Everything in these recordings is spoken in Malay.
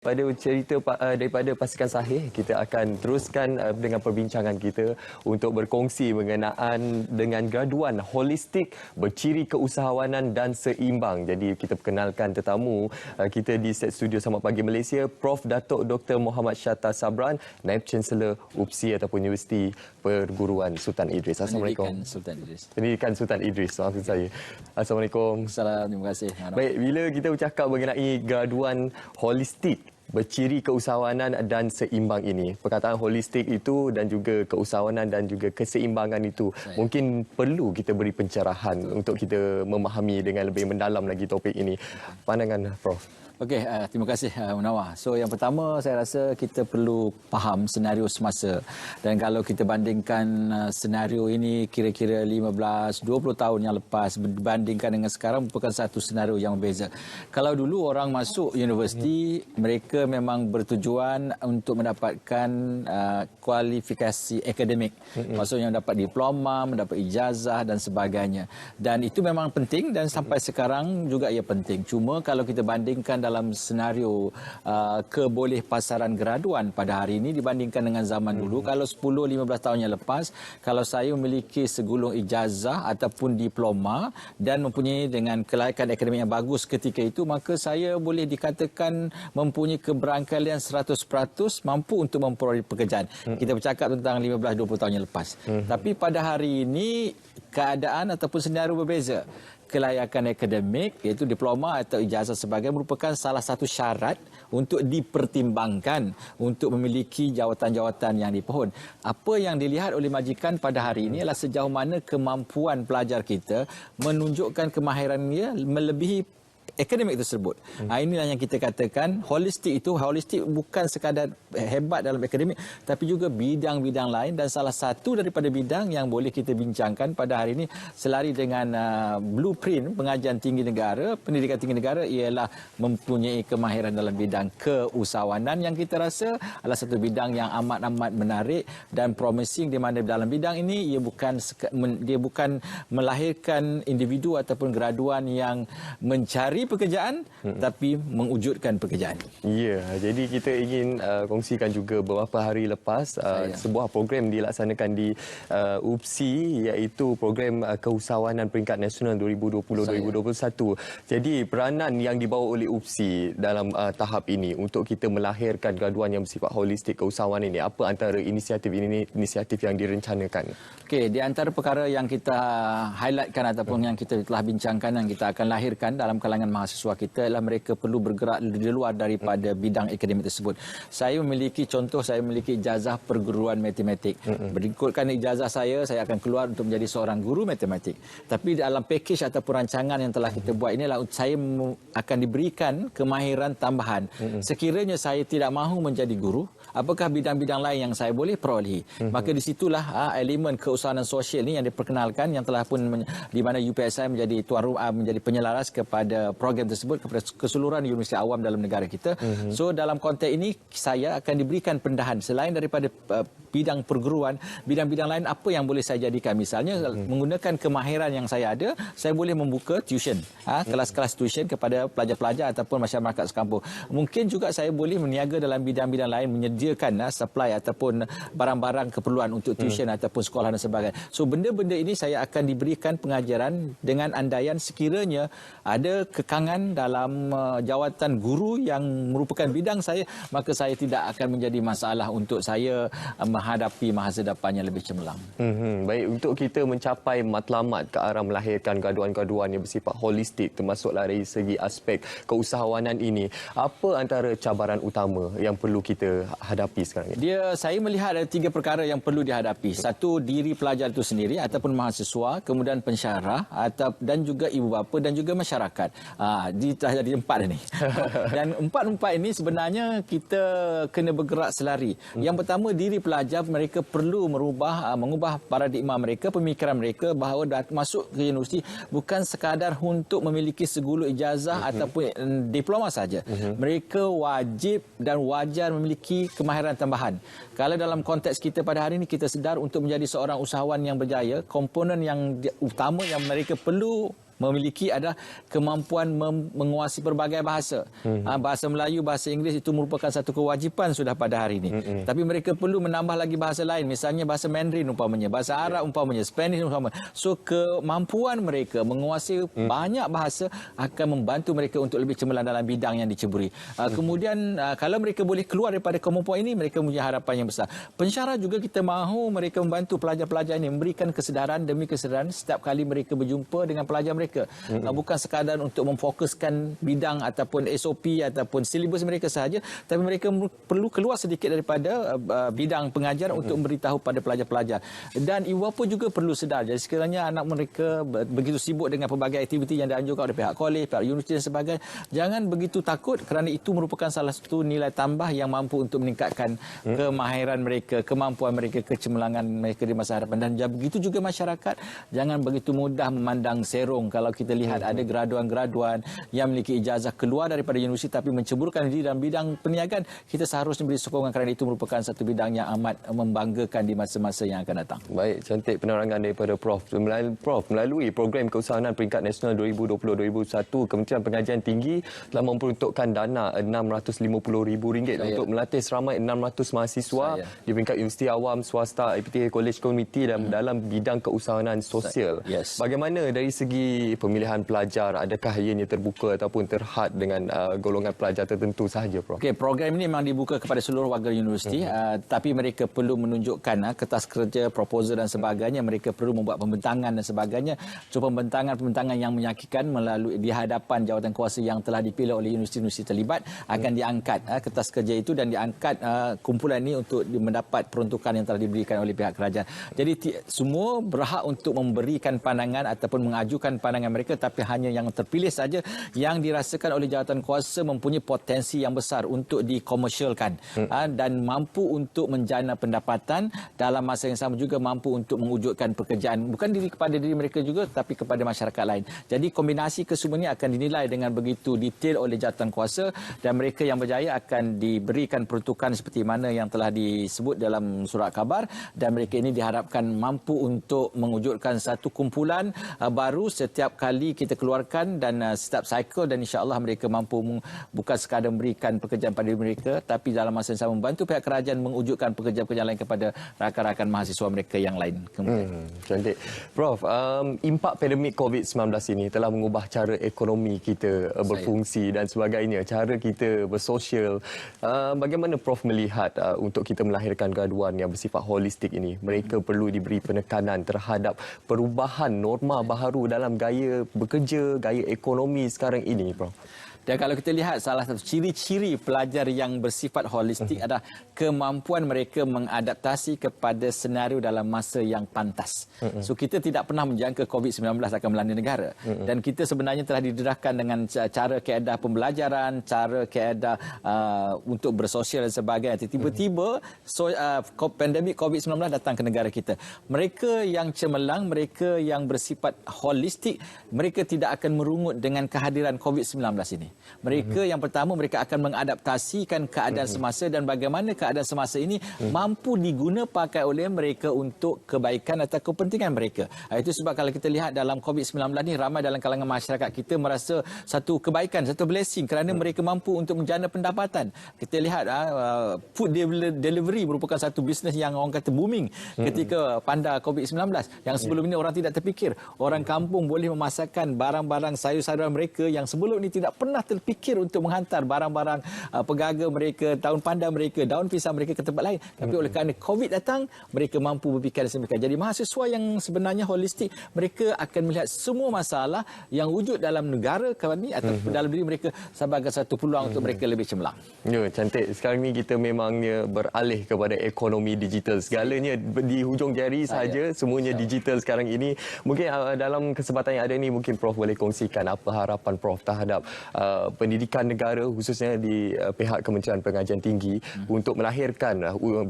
Pada cerita daripada Pasukan Sahih, kita akan teruskan dengan perbincangan kita untuk berkongsi mengenaan dengan graduan holistik berciri keusahawanan dan seimbang. Jadi kita perkenalkan tetamu kita di set studio Selamat Pagi Malaysia, Prof. Datuk Dr. Muhammad Shatta Sabran, Naib Chancellor UPSI ataupun Universiti Perguruan Sultan Idris. Assalamualaikum. Pendidikan Sultan Idris. Pendidikan Sultan Idris, maksud saya. Assalamualaikum. Assalamualaikum, terima kasih. Baik, bila kita bercakap mengenai graduan holistik berciri keusahawanan dan seimbang ini, perkataan holistik itu dan juga keusahawanan dan juga keseimbangan itu mungkin perlu kita beri pencerahan untuk kita memahami dengan lebih mendalam lagi topik ini. Pandangan Prof. Okey, terima kasih Munawar. So yang pertama saya rasa kita perlu faham senario semasa, dan kalau kita bandingkan senario ini kira-kira 15-20 tahun yang lepas berbandingkan dengan sekarang, merupakan satu senario yang berbeza. Kalau dulu orang masuk universiti, mereka memang bertujuan untuk mendapatkan kualifikasi akademik. Maksudnya mendapat diploma, mendapat ijazah dan sebagainya. Dan itu memang penting dan sampai sekarang juga ia penting. Cuma kalau kita bandingkan dalam senario kebolehpasaran graduan pada hari ini dibandingkan dengan zaman dulu, kalau 10-15 tahun yang lepas, kalau saya memiliki segulung ijazah ataupun diploma dan mempunyai dengan kelayakan akademik yang bagus ketika itu, maka saya boleh dikatakan mempunyai keberangkalian 100% mampu untuk memperoleh pekerjaan. Kita bercakap tentang 15-20 tahun yang lepas. Tapi pada hari ini keadaan ataupun senario berbeza. Kelayakan akademik, iaitu diploma atau ijazah sebagai, merupakan salah satu syarat untuk dipertimbangkan untuk memiliki jawatan-jawatan yang dipohon. Apa yang dilihat oleh majikan pada hari ini adalah sejauh mana kemampuan pelajar kita menunjukkan kemahirannya melebihi akademik tersebut. Inilah yang kita katakan holistik itu. Holistik bukan sekadar hebat dalam akademik, tapi juga bidang-bidang lain, dan salah satu daripada bidang yang boleh kita bincangkan pada hari ini selari dengan blueprint pengajian tinggi negara, pendidikan tinggi negara, ialah mempunyai kemahiran dalam bidang keusahawanan, yang kita rasa adalah satu bidang yang amat-amat menarik dan promising, di mana dalam bidang ini ia bukan melahirkan individu ataupun graduan yang mencari pekerjaan, tapi mewujudkan pekerjaan. Ya, jadi kita ingin kongsikan juga beberapa hari lepas sebuah program dilaksanakan di UPSI, iaitu program keusahawanan peringkat nasional 2020-2021. Jadi peranan yang dibawa oleh UPSI dalam tahap ini untuk kita melahirkan graduan yang bersifat holistik keusahawanan ini, apa antara inisiatif yang direncanakan? Okey, di antara perkara yang kita highlightkan ataupun yang kita telah bincangkan, yang kita akan lahirkan dalam kalangan mahasiswa kita, adalah mereka perlu bergerak di luar daripada bidang akademik tersebut. Saya memiliki ijazah perguruan matematik. Berikutkan ijazah saya akan keluar untuk menjadi seorang guru matematik. Tapi dalam pakej ataupun rancangan yang telah kita buat inilah, saya akan diberikan kemahiran tambahan. Sekiranya saya tidak mahu menjadi guru, apakah bidang-bidang lain yang saya boleh perolehi? Maka di situlah elemen keusahawanan sosial ini yang diperkenalkan, yang telah pun di mana UPSI menjadi tuan rumah, menjadi penyelaras kepada program tersebut kepada keseluruhan universiti awam dalam negara kita. So dalam konteks ini saya akan diberikan pendahan selain daripada bidang perguruan, bidang-bidang lain apa yang boleh saya jadikan. Misalnya menggunakan kemahiran yang saya ada, saya boleh membuka tuition, kelas-kelas tuition kepada pelajar-pelajar ataupun masyarakat sekampung. Mungkin juga saya boleh meniaga dalam bidang-bidang lain, menyediakan supply ataupun barang-barang keperluan untuk tuition ataupun sekolah dan sebagainya. So benda-benda ini saya akan diberikan pengajaran dengan andaian sekiranya ada kekangan dalam jawatan guru yang merupakan bidang saya, maka saya tidak akan menjadi masalah untuk saya menghadapi masa depan yang lebih cemerlang. Baik, untuk kita mencapai matlamat ke arah melahirkan graduan-graduan yang bersifat holistik, termasuklah dari segi aspek keusahawanan ini, apa antara cabaran utama yang perlu kita hadapi sekarang ini? Saya melihat ada 3 perkara yang perlu dihadapi. Satu, diri pelajar itu sendiri ataupun mahasiswa, kemudian pensyarah dan juga ibu bapa dan juga masyarakat. Dah jadi 4 ini. Dan 4 ini sebenarnya kita kena bergerak selari. Yang pertama, diri pelajar, mereka perlu mengubah paradigma mereka, pemikiran mereka bahawa masuk ke universiti bukan sekadar untuk memiliki segulung ijazah ataupun diploma saja. Mereka wajib dan wajar memiliki kemahiran tambahan. Kalau dalam konteks kita pada hari ini, kita sedar untuk menjadi seorang usahawan yang berjaya, komponen yang utama yang mereka perlu memiliki adalah kemampuan menguasai berbagai bahasa. Bahasa Melayu, bahasa Inggeris itu merupakan satu kewajipan sudah pada hari ini. Tapi mereka perlu menambah lagi bahasa lain, misalnya bahasa Mandarin umpamanya, bahasa Arab umpamanya, Spanish umpamanya. So kemampuan mereka menguasai banyak bahasa akan membantu mereka untuk lebih cemerlang dalam bidang yang diceburi. Kemudian kalau mereka boleh keluar daripada kemampuan ini, mereka punya harapan yang besar. Pensyarah juga kita mahu mereka membantu pelajar-pelajar ini, memberikan kesedaran demi kesedaran setiap kali mereka berjumpa dengan pelajar mereka. Bukan sekadar untuk memfokuskan bidang ataupun SOP ataupun silibus mereka sahaja, tapi mereka perlu keluar sedikit daripada bidang pengajar untuk memberitahu pada pelajar-pelajar. Dan ibu bapa juga perlu sedar, jadi sekiranya anak mereka begitu sibuk dengan pelbagai aktiviti yang dianjurkan oleh pihak kolej, pihak universiti dan sebagainya, jangan begitu takut kerana itu merupakan salah satu nilai tambah yang mampu untuk meningkatkan kemahiran mereka, kemampuan mereka, kecemerlangan mereka di masa hadapan. Dan begitu juga masyarakat, jangan begitu mudah memandang serong kalau kita lihat ada graduan-graduan yang memiliki ijazah keluar daripada universiti tapi menceburkan diri dalam bidang perniagaan. Kita seharusnya beri sokongan kerana itu merupakan satu bidang yang amat membanggakan di masa-masa yang akan datang. Baik, cantik penerangan daripada Prof. Melalui program keusahawanan peringkat nasional 2020-2021, Kementerian Pengajian Tinggi telah memperuntukkan dana RM650,000 untuk melatih seramai 600 mahasiswa di peringkat universiti awam, swasta, IPTK, College Community dan dalam bidang keusahawanan sosial. Bagaimana dari segi pemilihan pelajar, adakah ianya terbuka ataupun terhad dengan golongan pelajar tertentu sahaja, Prof? Okey, program ini memang dibuka kepada seluruh warga universiti, tapi mereka perlu menunjukkan kertas kerja, proposal dan sebagainya. Mereka perlu membuat pembentangan dan sebagainya. So pembentangan yang menyaksikan melalui di hadapan jawatan kuasa yang telah dipilih oleh universiti-universiti terlibat akan diangkat kertas kerja itu dan diangkat kumpulan ini untuk mendapat peruntukan yang telah diberikan oleh pihak kerajaan. Jadi semua berhak untuk memberikan pandangan ataupun mengajukan pandangan mereka, tapi hanya yang terpilih saja yang dirasakan oleh jawatan kuasa mempunyai potensi yang besar untuk dikomersialkan dan mampu untuk menjana pendapatan, dalam masa yang sama juga mampu untuk mewujudkan pekerjaan bukan kepada diri mereka juga tapi kepada masyarakat lain. Jadi kombinasi kesemua ini akan dinilai dengan begitu detail oleh jawatan kuasa dan mereka yang berjaya akan diberikan peruntukan seperti mana yang telah disebut dalam surat khabar, dan mereka ini diharapkan mampu untuk mewujudkan satu kumpulan baru setiap kali kita keluarkan dan setiap cycle, dan insya-Allah mereka mampu bukan sekadar memberikan pekerjaan pada diri mereka tapi dalam masa yang sama membantu pihak kerajaan mewujudkan pekerjaan-pekerjaan lain kepada rakan-rakan mahasiswa mereka yang lain. Cantik. Prof, impak pandemik COVID-19 ini telah mengubah cara ekonomi kita berfungsi dan sebagainya, cara kita bersosial. Bagaimana Prof melihat untuk kita melahirkan graduan yang bersifat holistik ini? Mereka perlu diberi penekanan terhadap perubahan norma baharu dalam gaya bekerja, gaya ekonomi sekarang ini, Prof. Dan kalau kita lihat salah satu ciri-ciri pelajar yang bersifat holistik adalah kemampuan mereka mengadaptasi kepada senario dalam masa yang pantas. So kita tidak pernah menjangka COVID-19 akan melanda negara. Dan kita sebenarnya telah didedahkan dengan cara keadaan pembelajaran, cara keadaan untuk bersosial dan sebagainya. Tiba-tiba pandemik COVID-19 datang ke negara kita. Mereka yang cemerlang, mereka yang bersifat holistik, mereka tidak akan merungut dengan kehadiran COVID-19 ini. Mereka yang pertama, mereka akan mengadaptasikan keadaan semasa dan bagaimana keadaan semasa ini mampu diguna pakai oleh mereka untuk kebaikan atau kepentingan mereka. Itu sebab kalau kita lihat dalam COVID-19 ni, ramai dalam kalangan masyarakat kita merasa satu kebaikan, satu blessing kerana mereka mampu untuk menjana pendapatan. Kita lihat food delivery merupakan satu bisnes yang orang kata booming ketika pandang COVID-19. Yang sebelum ini orang tidak terfikir. Orang kampung boleh memasakkan barang-barang sayur-sayuran mereka yang sebelum ini tidak pernah terfikir untuk menghantar barang-barang pegaga mereka, daun pandan mereka, daun pisang mereka ke tempat lain. Tapi oleh kerana COVID datang, mereka mampu berfikir sedemikian. Jadi mahasiswa yang sebenarnya holistik, mereka akan melihat semua masalah yang wujud dalam negara kami atau dalam diri mereka sebagai satu peluang untuk mereka lebih cemerlang. Ya, cantik. Sekarang ni kita memangnya beralih kepada ekonomi digital. Segalanya di hujung jari sahaja, semuanya digital sekarang ini. Mungkin dalam kesempatan yang ada ni, mungkin Prof boleh kongsikan apa harapan Prof terhadap pendidikan negara khususnya di pihak Kementerian Pengajian Tinggi untuk melahirkan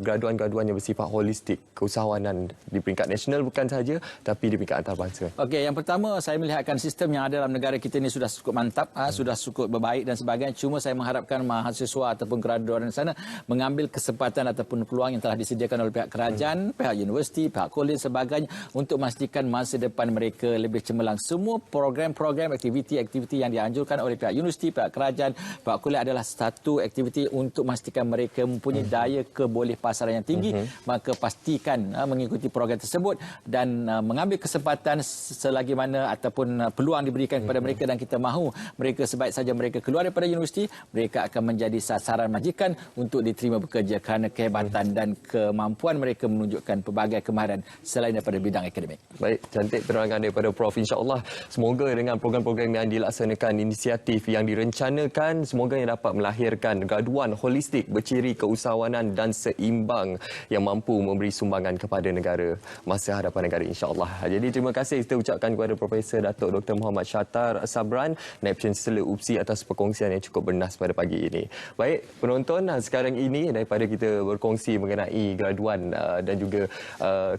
graduan-graduan yang bersifat holistik, keusahawanan di peringkat nasional bukan sahaja tapi di peringkat antarabangsa. Okey, yang pertama saya melihatkan sistem yang ada dalam negara kita ini sudah cukup mantap, sudah cukup berbaik dan sebagainya. Cuma saya mengharapkan mahasiswa ataupun graduan di sana mengambil kesempatan ataupun peluang yang telah disediakan oleh pihak kerajaan, pihak universiti, pihak kolej sebagainya untuk memastikan masa depan mereka lebih cemerlang. Semua program-program aktiviti-aktiviti yang dianjurkan oleh pihak universiti, pihak kerajaan, pihak kolej adalah satu aktiviti untuk memastikan mereka mempunyai daya kebolehpasaran yang tinggi. Maka pastikan mengikuti program tersebut dan mengambil kesempatan selagi mana ataupun peluang diberikan kepada mereka, dan kita mahu mereka sebaik saja mereka keluar daripada universiti, mereka akan menjadi sasaran majikan untuk diterima bekerja kerana kehebatan dan kemampuan mereka menunjukkan pelbagai kemahiran selain daripada bidang akademik. Baik, cantik penerangan daripada Prof. InsyaAllah semoga dengan program-program yang dilaksanakan, inisiatif yang direncanakan, semoga yang dapat melahirkan graduan holistik berciri keusahawanan dan seimbang yang mampu memberi sumbangan kepada negara masa hadapan negara insyaAllah. Jadi terima kasih kita ucapkan kepada Profesor Datuk Dr. Muhammad Shatar Sabran, Naib Chancellor UPSI atas perkongsian yang cukup bernas pada pagi ini. Baik, penonton, sekarang ini daripada kita berkongsi mengenai graduan dan juga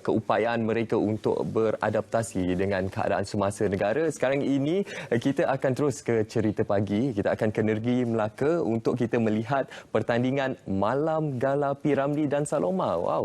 keupayaan mereka untuk beradaptasi dengan keadaan semasa negara, sekarang ini kita akan terus ke cerita pagi. Kita akan ke Negeri Melaka untuk kita melihat pertandingan Malam Gala P. Ramlee dan Saloma. Wow.